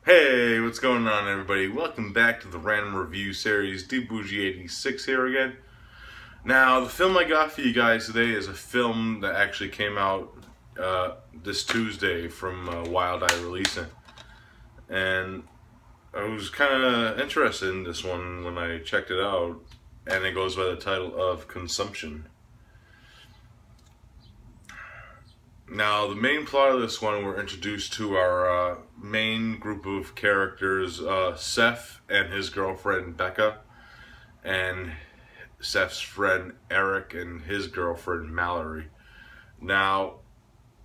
Hey, what's going on, everybody? Welcome back to the Random Review Series. DBougie86 here again. Now, the film I got for you guys today is a film that actually came out this Tuesday from Wild Eye Releasing. And I was kind of interested in this one when I checked it out, and it goes by the title of Consumption. Now, the main plot of this one, we're introduced to our main group of characters, Seth and his girlfriend Becca, and Seth's friend Eric and his girlfriend Mallory. Now,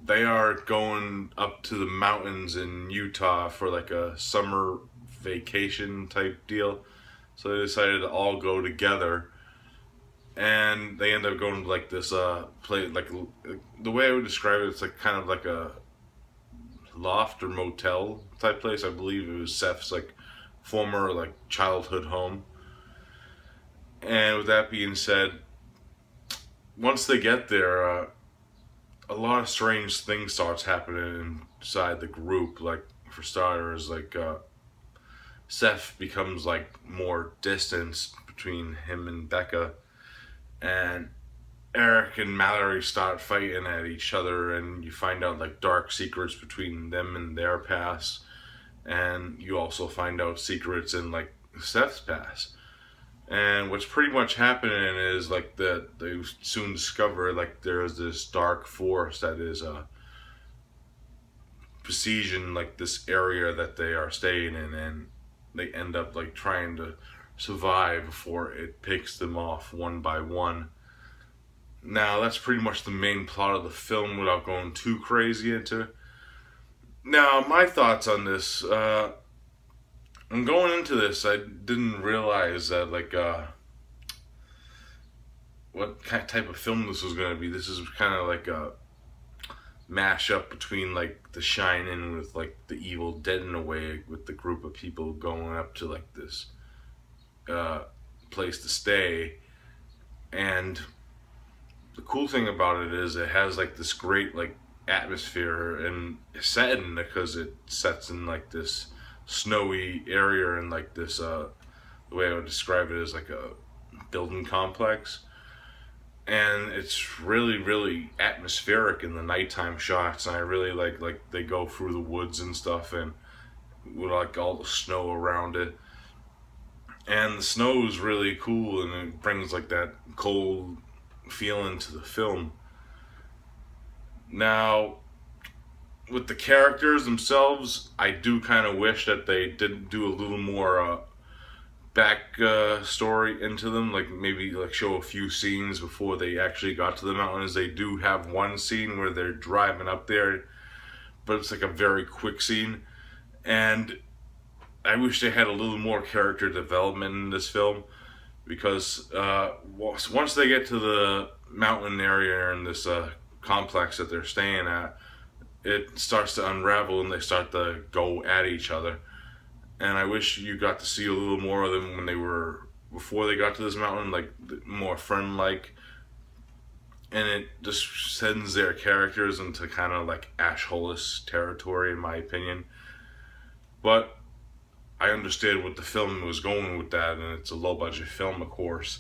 they are going up to the mountains in Utah for like a summer vacation type deal. So they decided to all go together, and they end up going to like this place. Like, the way I would describe it, it's like kind of like a loft or motel type place. I believe it was Seth's like former like childhood home. And with that being said, once they get there, a lot of strange things starts happening inside the group. Like, for starters, like Seth becomes like more distance between him and Becca, and Eric and Mallory start fighting at each other, and you find out like dark secrets between them and their past, and you also find out secrets in like Seth's past. And what's pretty much happening is like that they soon discover like there's this dark force that is besieging like this area that they are staying in, and they end up like trying to survive before it picks them off one by one. Now, that's pretty much the main plot of the film without going too crazy into it. Now, my thoughts on this, I'm going into this, I didn't realize that, like, what kind of type of film this was going to be. This is kind of like a mashup between, like, The Shining with, like, The Evil Dead in a way, with the group of people going up to, like, this place to stay. And the cool thing about it is it has like this great like atmosphere and setting, because it sets in like this snowy area, and like this the way I would describe it is like a building complex, and it's really atmospheric in the nighttime shots. And I really like they go through the woods and stuff, and with like all the snow around it, and the snow is really cool, and it brings like that cold feeling to the film. Now, with the characters themselves, I do kind of wish that they did do a little more back story into them, like maybe like show a few scenes before they actually got to the mountains. They do have one scene where they're driving up there, but it's like a very quick scene, and I wish they had a little more character development in this film, because once they get to the mountain area and this complex that they're staying at, it starts to unravel and they start to go at each other. And I wish you got to see a little more of them when they were, before they got to this mountain, like more friend-like. And it just sends their characters into kind of like Ash Hollis territory, in my opinion. But I understood what the film was going with that, and it's a low-budget film, of course,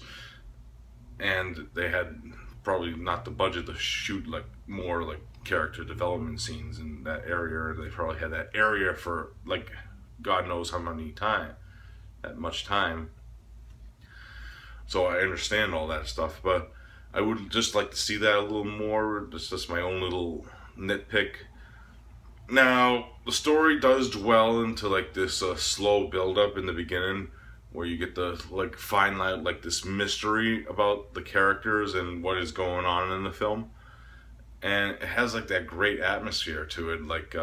and they had probably not the budget to shoot like more like character development scenes in that area. They probably had that area for like God knows how many time, that much time. So I understand all that stuff, but I would just like to see that a little more. It's just my own little nitpick. Now, the story does dwell into like this slow build up in the beginning, where you get to like find out like this mystery about the characters and what is going on in the film. And it has like that great atmosphere to it, like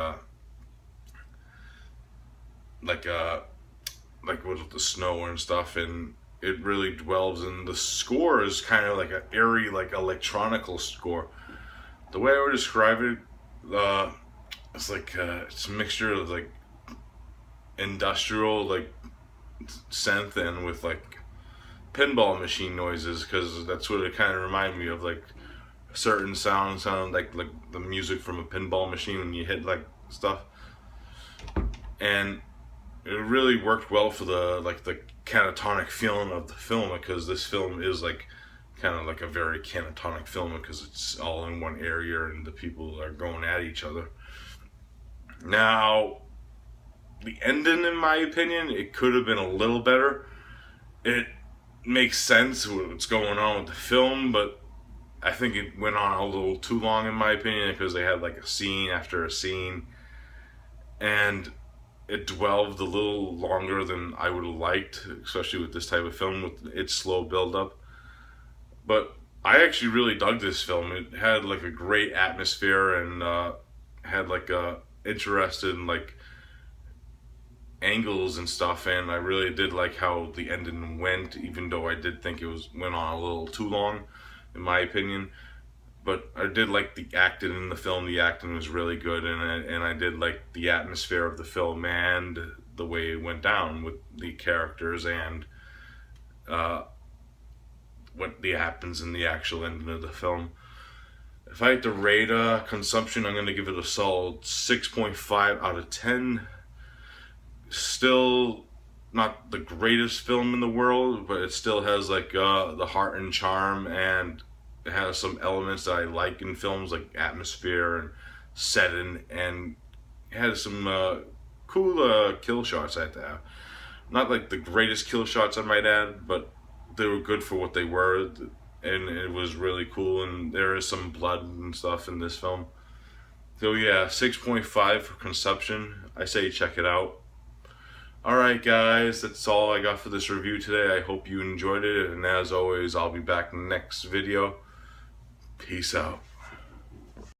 with the snow and stuff, and it really dwells. And the score is kind of like an airy, like electronical score. The way I would describe it, it's like it's a mixture of like industrial like synth and with like pinball machine noises, because that's what it kind of reminded me of. Like certain sounds sound like the music from a pinball machine when you hit like stuff. And it really worked well for the catatonic feeling of the film, because this film is like kind of like a very catatonic film because it's all in one area and the people are going at each other. Now, the ending, in my opinion, it could have been a little better. It makes sense what's going on with the film, but I think it went on a little too long, in my opinion, because they had like a scene after a scene, and it dwelled a little longer than I would have liked, especially with this type of film with its slow build up. But I actually really dug this film. It had like a great atmosphere and had like a interested like angles and stuff, and I really did like how the ending went, even though I did think went on a little too long, in my opinion. But I did like the acting in the film. The acting was really good, and I did like the atmosphere of the film and the way it went down with the characters and what happens in the actual ending of the film. If I had to rate consumption, I'm going to give it a solid 6.5 out of 10. Still not the greatest film in the world, but it still has like the heart and charm, and it has some elements that I like in films, like atmosphere and setting, and it has some cool kill shots I had to have. Not like the greatest kill shots, I might add, but they were good for what they were, and it was really cool, and there is some blood and stuff in this film. So yeah, 6.5 for consumption. I say check it out. Alright guys, that's all I got for this review today. I hope you enjoyed it, and as always, I'll be back in the next video. Peace out.